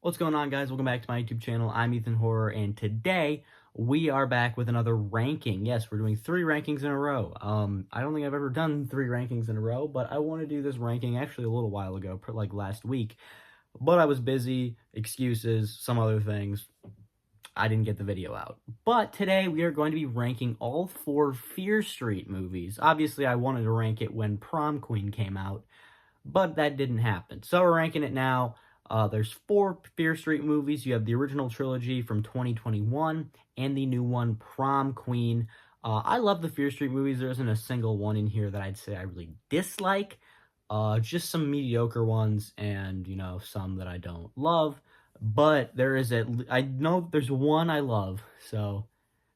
What's going on, guys? Welcome back to my YouTube channel. I'm Ethan Horror, and today we are back with another ranking. Yes, we're doing 3 rankings in a row. I don't think I've ever done 3 rankings in a row, but I want to do this ranking actually a little while ago, like last week. But I was busy, excuses, some other things. I didn't get the video out. But today we are going to be ranking all 4 Fear Street movies. Obviously, I wanted to rank it when Prom Queen came out, but that didn't happen. So we're ranking it now. There's 4 Fear Street movies. You have the original trilogy from 2021 and the new one, Prom Queen. I love the Fear Street movies. There isn't a single one in here that I'd say I really dislike. Just some mediocre ones and, some that I don't love. But I know there's one I love. So,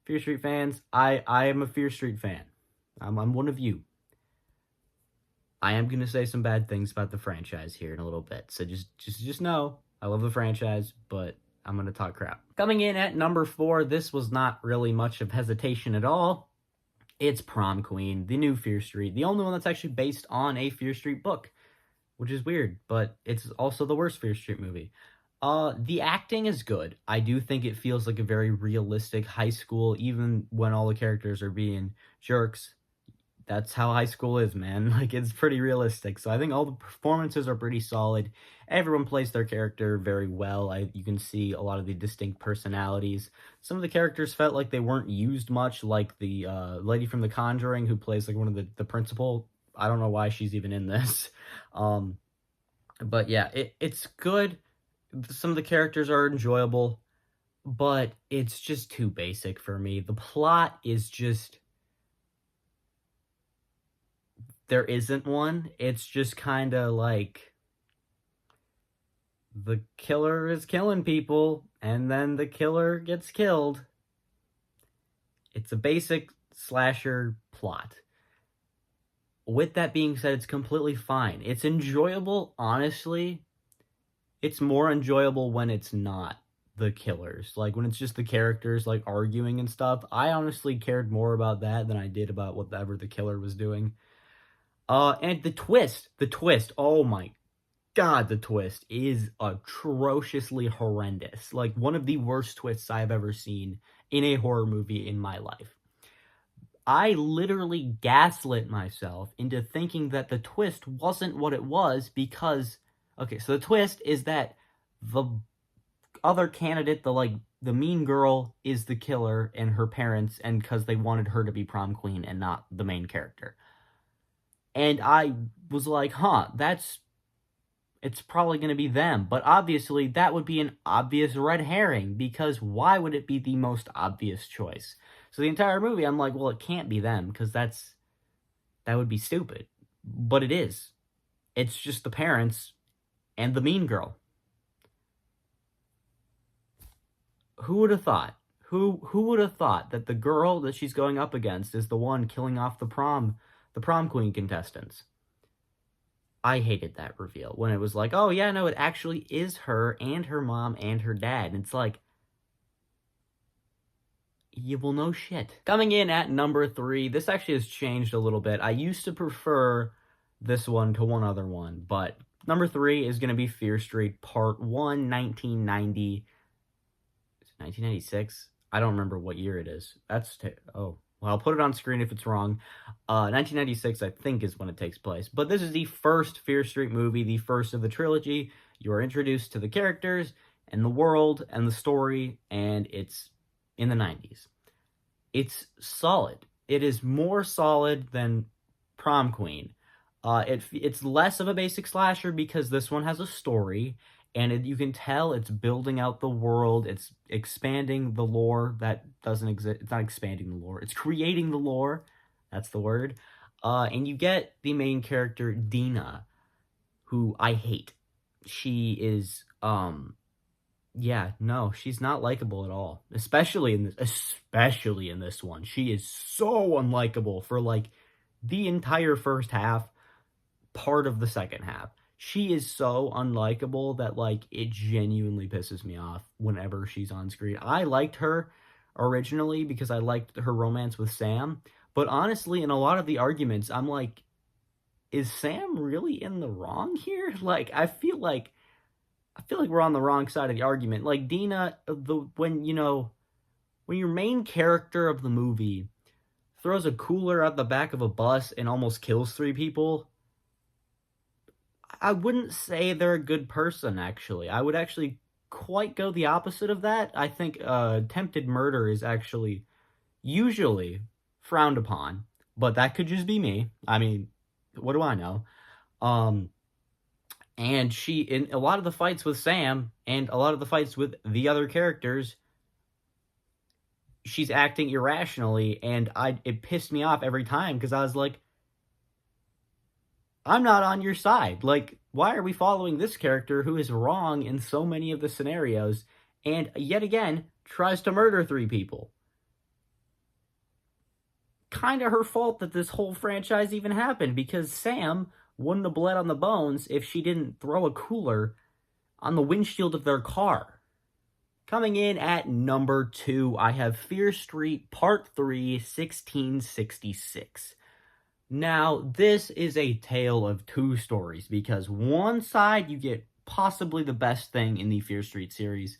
Fear Street fans, I am a Fear Street fan. I'm one of you. I am going to say some bad things about the franchise here in a little bit. So just know, I love the franchise, but I'm going to talk crap. Coming in at number 4, this was not really much of hesitation at all. It's Prom Queen, the new Fear Street, the only one that's actually based on a Fear Street book, which is weird, but it's also the worst Fear Street movie. The acting is good. I do think it feels like a very realistic high school, even when all the characters are being jerks. That's how high school is, man. Like, it's pretty realistic. So I think all the performances are pretty solid. Everyone plays their character very well. You can see a lot of the distinct personalities. Some of the characters felt like they weren't used much, like the lady from The Conjuring who plays like one of the principal. I don't know why she's even in this. But yeah, it's good. Some of the characters are enjoyable, but it's just too basic for me. The plot is just... there isn't one. It's just kind of like the killer is killing people and then the killer gets killed. It's a basic slasher plot. With that being said, it's completely fine. It's enjoyable, honestly. It's more enjoyable when it's not the killers. Like, when it's just the characters, like, arguing and stuff. I honestly cared more about that than I did about whatever the killer was doing. And the twist, oh my god, the twist is atrociously horrendous. Like, one of the worst twists I've ever seen in a horror movie in my life. I literally gaslit myself into thinking that the twist wasn't what it was because, okay, so the twist is that the other candidate, the mean girl, is the killer and her parents, and because they wanted her to be prom queen and not the main character. And I was like, it's probably going to be them. But obviously, that would be an obvious red herring, because why would it be the most obvious choice? So the entire movie, I'm like, well, it can't be them, because that would be stupid. But it is. It's just the parents and the mean girl. Who would have thought? Who would have thought that the girl that she's going up against is the one killing off the prom queen contestants? I hated that reveal when it was like, oh yeah, no, it actually is her and her mom and her dad. And it's like, you will know shit. Coming in at number 3, this actually has changed a little bit. I used to prefer this one to one other one, but number 3 is going to be Fear Street Part 1, 1990. 1996? I don't remember what year it is. Well, I'll put it on screen if it's wrong. 1996, I think, is when it takes place. But this is the first Fear Street movie, the first of the trilogy. You are introduced to the characters and the world and the story, and it's in the 90s. It's solid. It is more solid than Prom Queen. It's less of a basic slasher because this one has a story, and you can tell it's building out the world. It's expanding the lore that doesn't exist. It's not expanding the lore. It's creating the lore. That's the word. And you get the main character, Dina, who I hate. She is, she's not likable at all. Especially in this one. She is so unlikable for, like, the entire first half, part of the second half. She is so unlikable that, like, it genuinely pisses me off whenever she's on screen. I liked her originally because I liked her romance with Sam, but honestly, in a lot of the arguments, I'm like, is Sam really in the wrong here? Like, I feel like I feel like we're on the wrong side of the argument. Like Dina, when your main character of the movie throws a cooler out the back of a bus and almost kills three people, I wouldn't say they're a good person, actually. I would actually quite go the opposite of that. I think attempted murder is actually usually frowned upon, but that could just be me. I mean, what do I know? Um, and she, in a lot of the fights with Sam and a lot of the fights with the other characters, she's acting irrationally, and it pissed me off every time because I was like, I'm not on your side. Like, why are we following this character who is wrong in so many of the scenarios and yet again tries to murder three people? Kind of her fault that this whole franchise even happened because Sam wouldn't have bled on the bones if she didn't throw a cooler on the windshield of their car. Coming in at number 2, I have Fear Street Part 3, 1666. Now, this is a tale of two stories because one side you get possibly the best thing in the Fear Street series,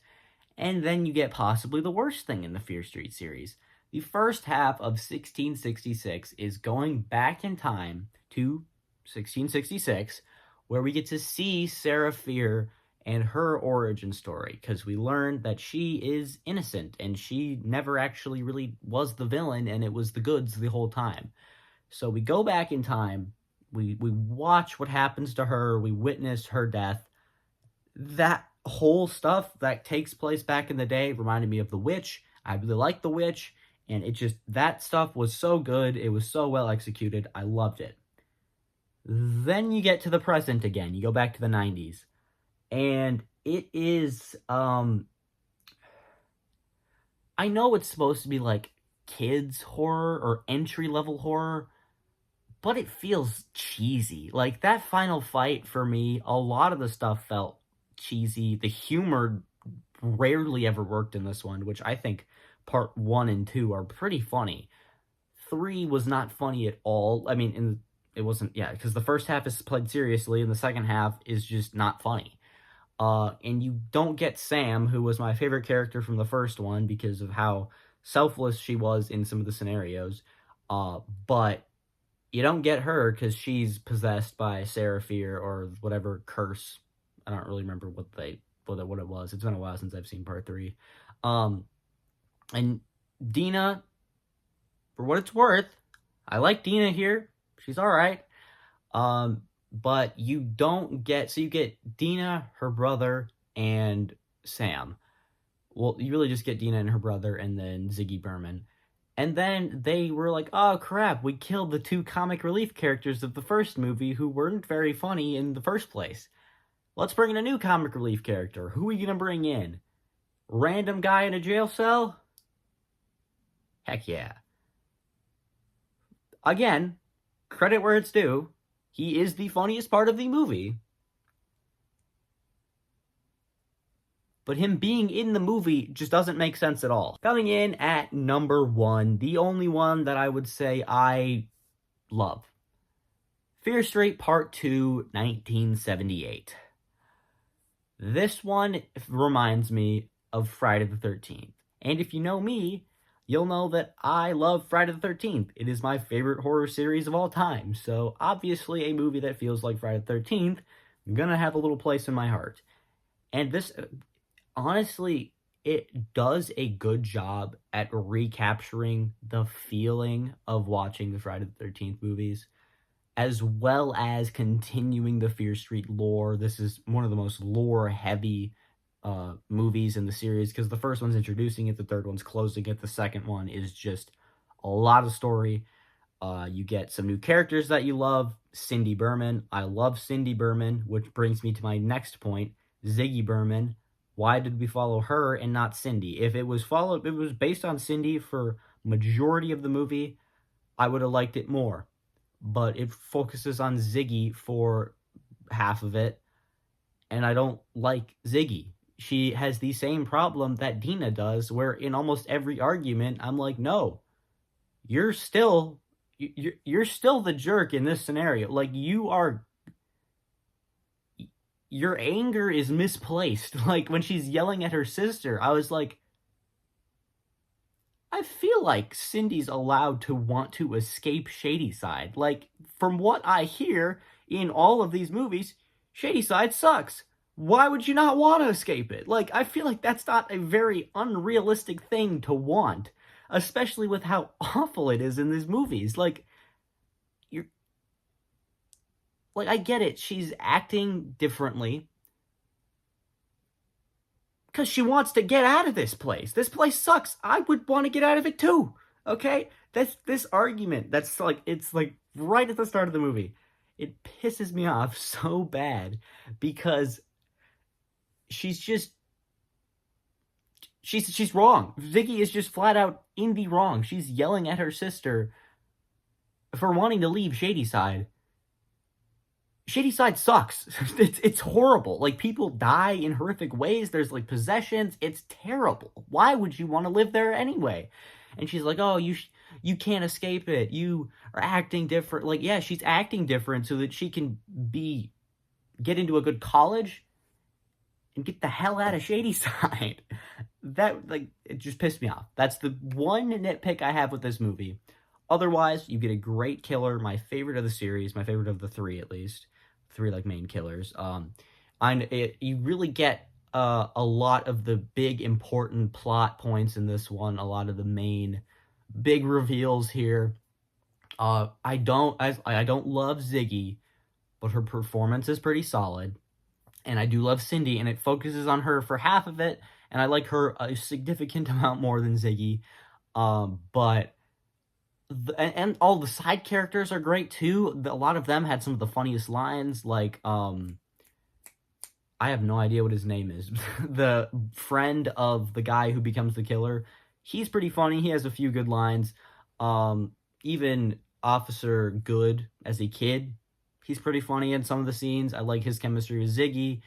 and then you get possibly the worst thing in the Fear Street series. The first half of 1666 is going back in time to 1666, where we get to see Sarah Fear and her origin story, because we learn that she is innocent and she never actually really was the villain and it was the goods the whole time. So we go back in time, we watch what happens to her, we witness her death. That whole stuff that takes place back in the day reminded me of The Witch. I really like The Witch, and that stuff was so good, it was so well executed, I loved it. Then you get to the present again, you go back to the 90s, and it is, I know it's supposed to be like kids horror or entry-level horror, but it feels cheesy. Like, that final fight, for me, a lot of the stuff felt cheesy. The humor rarely ever worked in this one, which I think part 1 and 2 are pretty funny. 3 was not funny at all. I mean, it wasn't, yeah, because the first half is played seriously, and the second half is just not funny. And you don't get Sam, who was my favorite character from the first one because of how selfless she was in some of the scenarios. But you don't get her because she's possessed by Sarah Fear or whatever curse. I don't really remember what it was. It's been a while since I've seen part 3. And Dina, for what it's worth, I like Dina here. She's all right. But you don't get, so you get Dina, her brother, and Sam. Well, you really just get Dina and her brother and then Ziggy Berman. And then they were like, oh crap, we killed the 2 comic relief characters of the first movie who weren't very funny in the first place. Let's bring in a new comic relief character. Who are we gonna bring in? Random guy in a jail cell? Heck yeah. Again, credit where it's due. He is the funniest part of the movie. But him being in the movie just doesn't make sense at all. Coming in at number 1, the only one that I would say I love. Fear Street Part 2, 1978. This one reminds me of Friday the 13th. And if you know me, you'll know that I love Friday the 13th. It is my favorite horror series of all time. So obviously a movie that feels like Friday the 13th, I'm gonna have a little place in my heart. And this, honestly, it does a good job at recapturing the feeling of watching the Friday the 13th movies, as well as continuing the Fear Street lore. This is one of the most lore-heavy movies in the series, because the first one's introducing it, the third one's closing it, the second one is just a lot of story. You get some new characters that you love. Cindy Berman. I love Cindy Berman, which brings me to my next point. Ziggy Berman. Why did we follow her and not Cindy? If it was based on Cindy for majority of the movie, I would have liked it more. But it focuses on Ziggy for half of it, and I don't like Ziggy. She has the same problem that Dina does, where in almost every argument, I'm like, no, you're still the jerk in this scenario. Like, you your anger is misplaced. Like, when she's yelling at her sister, I was like, I feel like Cindy's allowed to want to escape Shadyside. Like, from what I hear in all of these movies, Shadyside sucks. Why would you not want to escape it? Like, I feel like that's not a very unrealistic thing to want, especially with how awful it is in these movies. Like, you're like, I get it. She's acting differently because she wants to get out of this place. This place sucks. I would want to get out of it too. Okay? That's this argument. That's like, it's like right at the start of the movie. It pisses me off so bad because she's wrong. Ziggy is just flat out in the wrong. She's yelling at her sister for wanting to leave Shadyside. Shadyside sucks. It's horrible. Like, people die in horrific ways. There's, like, possessions. It's terrible. Why would you want to live there anyway? And she's like, oh, you can't escape it. You are acting different. Like, yeah, she's acting different so that she can get into a good college and get the hell out of Shadyside. That, like, it just pissed me off. That's the one nitpick I have with this movie. Otherwise, you get a great killer, my favorite of the series, my favorite of the three, at least. Three, like, main killers. You really get a lot of the big, important plot points in this one, a lot of the main big reveals here. I don't love Ziggy, but her performance is pretty solid. And I do love Cindy, and it focuses on her for half of it, and I like her a significant amount more than Ziggy. But and all the side characters are great too. A lot of them had some of the funniest lines, like I have no idea what his name is. The friend of the guy who becomes the killer, he's pretty funny. He has a few good lines. Even Officer Good as a kid, he's pretty funny in some of the scenes. I like his chemistry with Ziggy.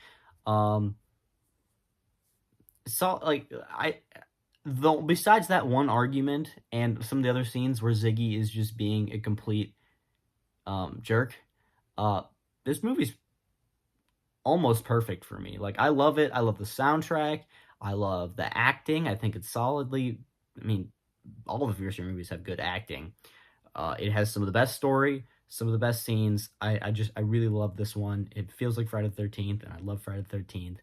Though, besides that one argument and some of the other scenes where Ziggy is just being a complete jerk, this movie's almost perfect for me. Like, I love it. I love the soundtrack. I love the acting. I think it's solidly... I mean, all of the Fear Street movies have good acting. It has some of the best story, some of the best scenes. I really love this one. It feels like Friday the 13th, and I love Friday the 13th.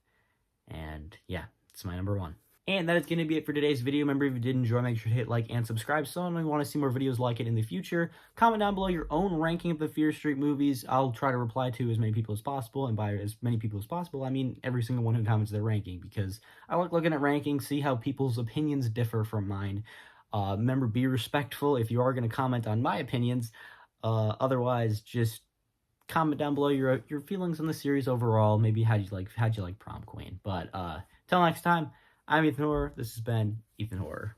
And yeah, it's my number one. And that is going to be it for today's video. Remember, if you did enjoy, make sure to hit like and subscribe so you want to see more videos like it in the future. Comment down below your own ranking of the Fear Street movies. I'll try to reply to as many people as possible, and by as many people as possible, I mean every single one who comments their ranking, because I like looking at rankings, see how people's opinions differ from mine. Remember, be respectful if you are going to comment on my opinions. Otherwise, just comment down below your feelings on the series overall. Maybe how'd you like Prom Queen. But till next time, I'm Ethan Horror. This has been Ethan Horror.